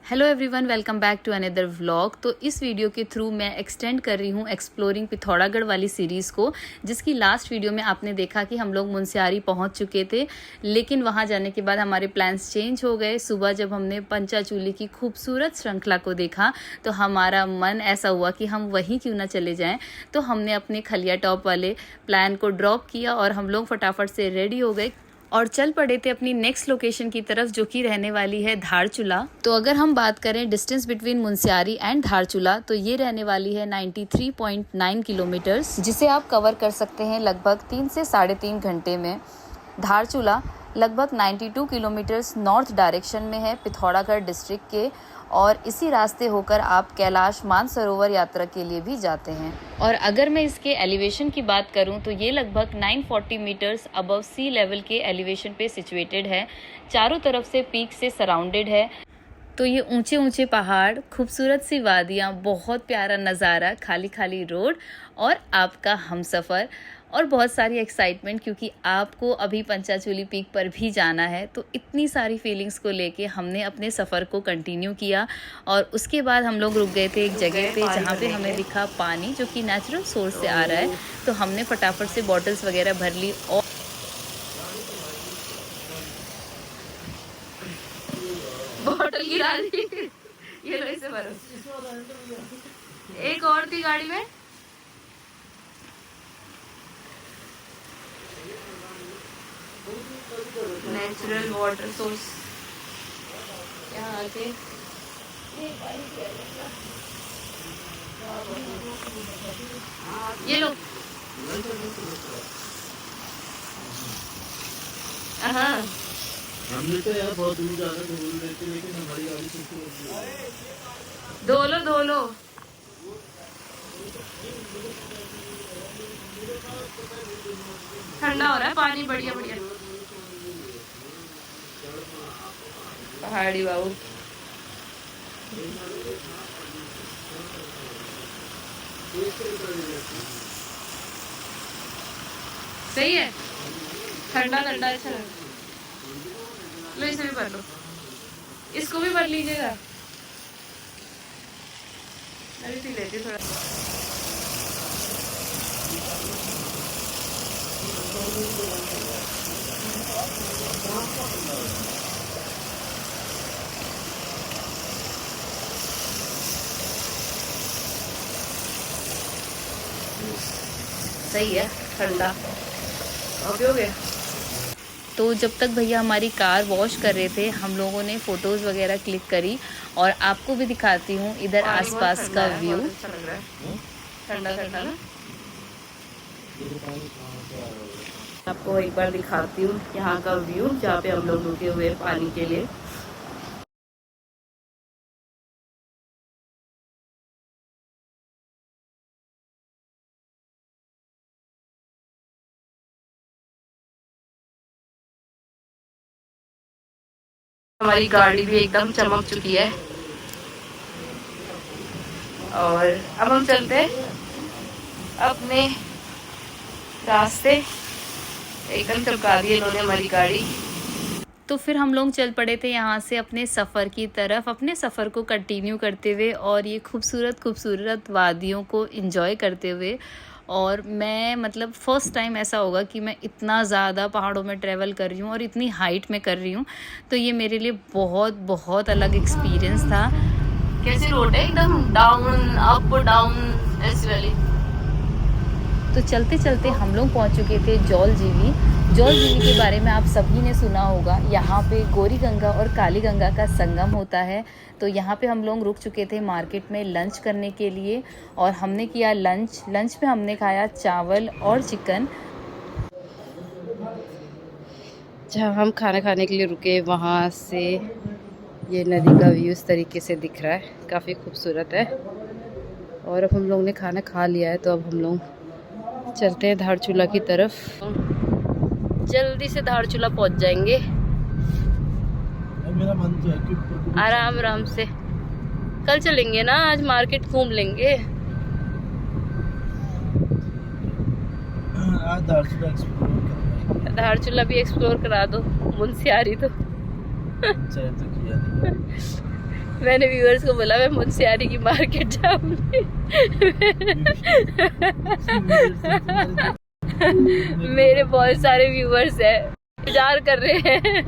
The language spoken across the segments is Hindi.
Hello everyone, welcome back to another vlog. तो इस वीडियो के थ्रू मैं एक्सटेंड कर रही हूँ एक्सप्लोरिंग पिथौरागढ़ वाली सीरीज़ को, जिसकी लास्ट वीडियो में आपने देखा कि हम लोग मुनस्यारी पहुँच चुके थे, लेकिन वहाँ जाने के बाद हमारे प्लान्स चेंज हो गए। सुबह जब हमने पंचाचूली की खूबसूरत श्रृंखला को देखा तो हमारा मन ऐसा हुआ कि हम वहीं क्यों ना चले जाएँ। तो हमने अपने खलिया टॉप वाले प्लान को ड्रॉप किया और हम लोग फटाफट से रेडी हो गए और चल पड़े थे अपनी नेक्स्ट लोकेशन की तरफ, जो कि रहने वाली है धारचूला। तो अगर हम बात करें distance between Munsiyari and Dharchula, तो ये रहने वाली है 93.9 किलोमीटर्स, जिसे आप कवर कर सकते हैं लगभग 3 से 3.5 घंटे में। धारचूला लगभग 92 किलोमीटर्स नॉर्थ डायरेक्शन में है पिथौरागढ़ डिस्ट्रिक्ट के, और इसी रास्ते होकर आप कैलाश मानसरोवर यात्रा के लिए भी जाते हैं। और अगर मैं इसके एलिवेशन की बात करूं तो ये लगभग 940 मीटर्स अबव सी लेवल के एलिवेशन पे सिचुएटेड है। चारों तरफ से पीक से सराउंडेड है। तो ये ऊंचे ऊंचे पहाड़, खूबसूरत सी वादियाँ, बहुत प्यारा नज़ारा, खाली खाली रोड और आपका हमसफ़र और बहुत सारी एक्साइटमेंट, क्योंकि आपको अभी पंचाचूली पीक पर भी जाना है। तो इतनी सारी फीलिंग्स को लेके हमने अपने सफ़र को कंटिन्यू किया। और उसके बाद हम लोग रुक गए थे एक जगह पे जहाँ पे हमें दिखा पानी जो कि नेचुरल सोर्स से आ रहा है। तो हमने फटाफट से बॉटल्स वगैरह भर ली और बॉटल गिरा दी। ये लो, इसे भरो। एक और थी गाड़ी में। नेचुरल वाटर सोर्स यहाँ आके ये लो। हाँ, हमने तो यार बहुत दूर जाना ढूंढ रहे थे, लेकिन हमारी गाड़ी धो लो धो लो। ठंडा हो रहा है पानी, बढ़िया बढ़िया। पहाड़ी बाबू सही है, ठंडा ठंडा अच्छा लग। लो, इसे भी भर लो, इसको भी भर लीजिएगा। मैं भी पी लेती थोड़ा। सही है, ठंडा। और हो गया। तो जब तक भैया हमारी कार वॉश कर रहे थे, हम लोगों ने फ़ोटोज़ वगैरह क्लिक करी और आपको भी दिखाती हूँ इधर आसपास का व्यू। ठंडा ठंडा ना, आपको एक बार दिखाती हूँ यहाँ का व्यू, जहाँ पे हम लोग रुके हुए पानी के लिए। हमारी गाड़ी भी एकदम चमक चुकी है और अब हम चलते हैं अपने रास्ते। एकदम चमका दी इन्होंने हमारी गाड़ी। तो फिर हम लोग चल पड़े थे यहाँ से अपने सफ़र की तरफ, अपने सफ़र को कंटिन्यू करते हुए और ये खूबसूरत खूबसूरत वादियों को एंजॉय करते हुए। और मैं मतलब फ़र्स्ट टाइम ऐसा होगा कि मैं इतना ज़्यादा पहाड़ों में ट्रैवल कर रही हूँ और इतनी हाइट में कर रही हूँ। तो ये मेरे लिए बहुत बहुत अलग एक्सपीरियंस था। कैसी रोड है, एकदम डाउन अप डाउन ऐसी वाली। तो चलते चलते हम लोग पहुंच चुके थे जौल जीवी। जौल जीवी के बारे में आप सभी ने सुना होगा। यहाँ पे गौरी गंगा और काली गंगा का संगम होता है। तो यहाँ पे हम लोग रुक चुके थे मार्केट में लंच करने के लिए और हमने किया लंच में हमने खाया चावल और चिकन। जहाँ हम खाना खाने के लिए रुके, वहाँ से ये नदी का व्यू इस तरीके से दिख रहा है, काफ़ी खूबसूरत है। और अब हम लोग ने खाना खा लिया है, तो अब हम लोग चलते हैं धारचूला की तरफ। जल्दी से धारचूला पहुंच जाएंगे। मेरा मन तो है कि आराम आराम से कल चलेंगे ना, आज मार्केट घूम लेंगे। आज धारचूला एक्सप्लोर करना है। धारचूला भी एक्सप्लोर करा दो, मुनस्यारी तो चाहे तो किया नहीं। मैंने व्यूअर्स को बोला मैं मुंशियारी की मार्केट जाऊंगी। मेरे बहुत सारे व्यूअर्स हैं, इंतजार कर रहे हैं।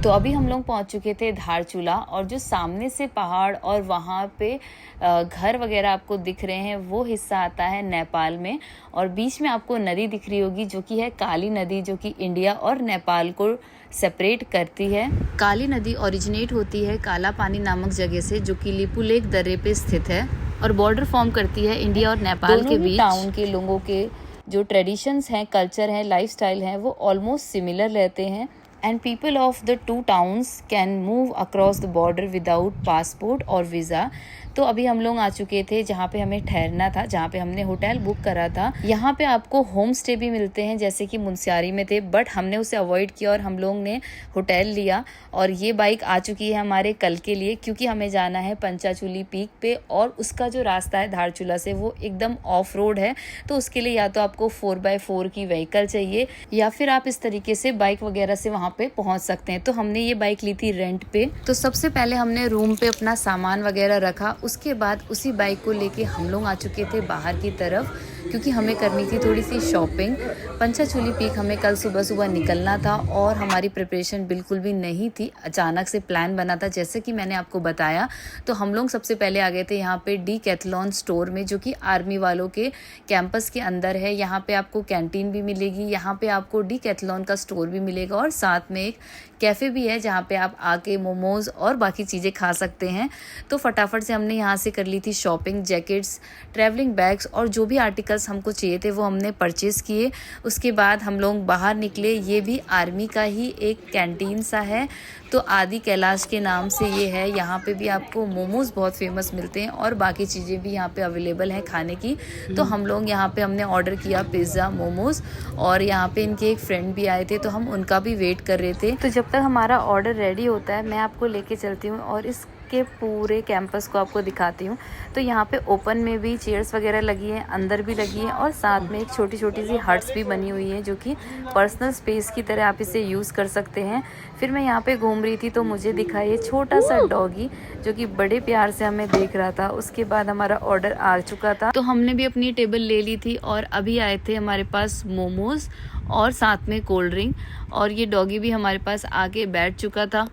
तो अभी हम लोग पहुंच चुके थे धारचूला, और जो सामने से पहाड़ और वहाँ पे घर वगैरह आपको दिख रहे हैं वो हिस्सा आता है नेपाल में। और बीच में आपको नदी दिख रही होगी जो कि है काली नदी, जो कि इंडिया और नेपाल को सेपरेट करती है। काली नदी ओरिजिनेट होती है काला पानी नामक जगह से, जो कि लिपुलेख दर्रे पे स्थित है और बॉर्डर फॉर्म करती है इंडिया और नेपाल के बीच। टाउन के लोगों के जो ट्रेडिशंस हैं, कल्चर हैं, लाइफस्टाइल हैं, वो ऑलमोस्ट सिमिलर रहते हैं। And people of the two towns can move across the border without passport और वीज़ा। तो अभी हम लोग आ चुके थे जहाँ पे हमें ठहरना था, जहाँ पे हमने होटल बुक करा था। यहाँ पे आपको होम स्टे भी मिलते हैं जैसे कि मुंशियारी में थे, बट हमने उसे अवॉइड किया और हम लोग ने होटल लिया। और ये बाइक आ चुकी है हमारे कल के लिए, क्योंकि हमें जाना है पंचाचूली पीक पे, और उसका जो रास्ता है धारचूला से वो एकदम ऑफ रोड है। तो उसके लिए या तो आपको 4x4 की व्हीकल चाहिए, या फिर आप इस तरीके से बाइक वगैरह से वहाँ पे पहुँच सकते हैं। तो हमने ये बाइक ली थी रेंट पे। तो सबसे पहले हमने रूम पे अपना सामान वगैरह रखा, उसके बाद उसी बाइक को लेके हम लोग आ चुके थे बाहर की तरफ, क्योंकि हमें करनी थी थोड़ी सी शॉपिंग। पंचाचूली पीक हमें कल सुबह सुबह निकलना था और हमारी प्रिपरेशन बिल्कुल भी नहीं थी, अचानक से प्लान बना था जैसे कि मैंने आपको बताया। तो हम लोग सबसे पहले आ गए थे यहाँ पे डीकैथलॉन स्टोर में, जो कि आर्मी वालों के कैंपस के अंदर है। यहाँ पे आपको कैंटीन भी मिलेगी, यहाँ पे आपको डीकैथलॉन का स्टोर भी मिलेगा, और साथ में एक कैफ़े भी है जहाँ पे आप आके मोमोज़ और बाकी चीज़ें खा सकते हैं। तो फटाफट से हमने यहाँ से कर ली थी शॉपिंग, जैकेट्स, ट्रैवलिंग बैग्स और जो भी आर्टिकल्स हमको चाहिए थे वो हमने परचेज़ किए। उसके बाद हम लोग बाहर निकले। ये भी आर्मी का ही एक कैंटीन सा है, तो आदि कैलाश के नाम से ये है। यहाँ पे भी आपको मोमोज़ बहुत फेमस मिलते हैं और बाकी चीज़ें भी यहाँ पे अवेलेबल हैं खाने की। तो हम लोग यहाँ पे हमने ऑर्डर किया पिज़्ज़ा, मोमोज़, और यहाँ पे इनके एक फ्रेंड भी आए थे तो हम उनका भी वेट कर रहे थे। तो जब तक हमारा ऑर्डर रेडी होता है मैं आपको लेके चलती हूँ और इसके पूरे कैंपस को आपको दिखाती हूँ। तो यहाँ पे ओपन में भी चेयर्स वगैरह लगी हैं, अंदर भी लगी हैं, और साथ में एक छोटी छोटी सी हट्स भी बनी हुई हैं जो कि पर्सनल स्पेस की तरह आप इसे यूज़ कर सकते हैं। फिर मैं यहाँ पे घूम रही थी तो मुझे दिखा ये छोटा सा डॉगी जो कि बड़े प्यार से हमें देख रहा था। उसके बाद हमारा ऑर्डर आ चुका था, तो हमने भी अपनी टेबल ले ली थी और अभी आए थे हमारे पास मोमोज़ और साथ में कोल्ड ड्रिंक, और ये डॉगी भी हमारे पास आके बैठ चुका था।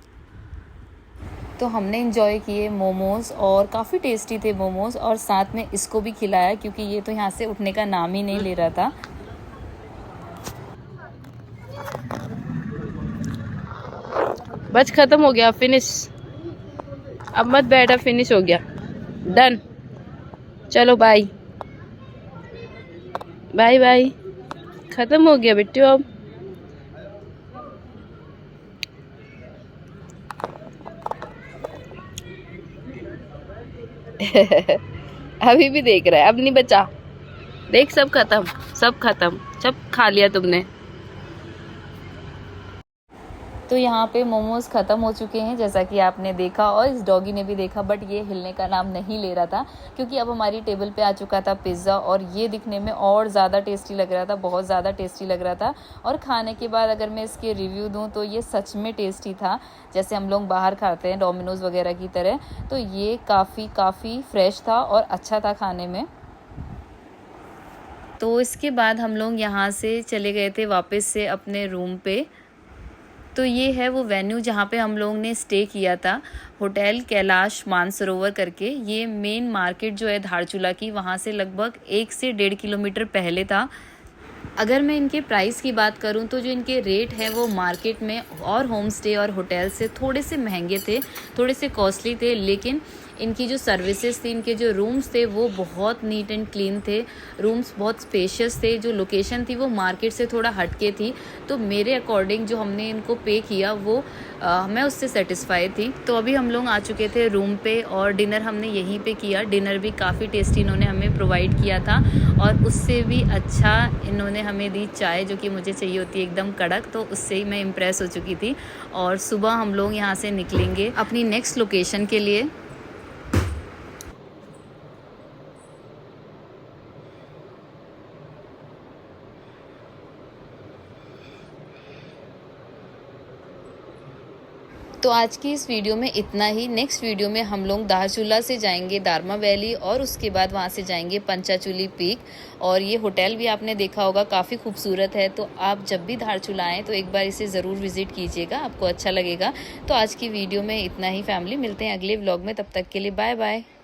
तो हमने इंजॉय किए मोमोज़ और काफ़ी टेस्टी थे मोमोज़, और साथ में इसको भी खिलाया क्योंकि ये तो यहाँ से उठने का नाम ही नहीं ले रहा था। बस खत्म हो गया, फिनिश। अब मत बैठा, फिनिश हो गया, डन। चलो बाय बाय बाय, खत्म हो गया बेटू अब। अभी भी देख रहा है, अब नहीं बचा, देख सब खत्म, सब खत्म, सब खा लिया तुमने। तो यहाँ पे मोमोज़ ख़त्म हो चुके हैं जैसा कि आपने देखा, और इस डॉगी ने भी देखा, बट ये हिलने का नाम नहीं ले रहा था क्योंकि अब हमारी टेबल पे आ चुका था पिज़्ज़ा, और ये दिखने में और ज़्यादा टेस्टी लग रहा था, बहुत ज़्यादा टेस्टी लग रहा था। और खाने के बाद अगर मैं इसके रिव्यू दूँ तो ये सच में टेस्टी था, जैसे हम लोग बाहर खाते हैं डोमिनोज़ वगैरह की तरह। तो ये काफ़ी फ्रेश था और अच्छा था खाने में। तो इसके बाद हम लोग यहाँ से चले गए थे वापस से अपने रूम पे। तो ये है वो वेन्यू जहाँ पे हम लोग ने स्टे किया था, होटल कैलाश मानसरोवर करके। ये मेन मार्केट जो है धारचूला की, वहाँ से लगभग 1 से 1.5 किलोमीटर पहले था। अगर मैं इनके प्राइस की बात करूं तो जो इनके रेट हैं वो मार्केट में और होम स्टे और होटल से थोड़े से महंगे थे, थोड़े से कॉस्टली थे, लेकिन इनकी जो सर्विसेज थी, इनके जो रूम्स थे वो बहुत नीट एंड क्लीन थे, रूम्स बहुत स्पेशियस थे। जो लोकेशन थी वो मार्केट से थोड़ा हटके थी, तो मेरे अकॉर्डिंग जो हमने इनको पे किया वो मैं उससे सेटिस्फाई थी। तो अभी हम लोग आ चुके थे रूम पे और डिनर हमने यहीं पे किया। डिनर भी काफ़ी टेस्टी इन्होंने हमें प्रोवाइड किया था, और उससे भी अच्छा इन्होंने हमें दी चाय जो कि मुझे चाहिए होती है एकदम कड़क, तो उससे ही मैं इम्प्रेस हो चुकी थी। और सुबह हम लोग यहाँ से निकलेंगे अपनी नेक्स्ट लोकेशन के लिए। तो आज की इस वीडियो में इतना ही। नेक्स्ट वीडियो में हम लोग धारचूला से जाएंगे दारमा वैली और उसके बाद वहाँ से जाएंगे पंचाचूली पीक। और ये होटल भी आपने देखा होगा, काफ़ी खूबसूरत है। तो आप जब भी धारचूला आएँ तो एक बार इसे ज़रूर विज़िट कीजिएगा, आपको अच्छा लगेगा। तो आज की वीडियो में इतना ही फैमिली, मिलते हैं अगले व्लॉग में, तब तक के लिए बाय बाय।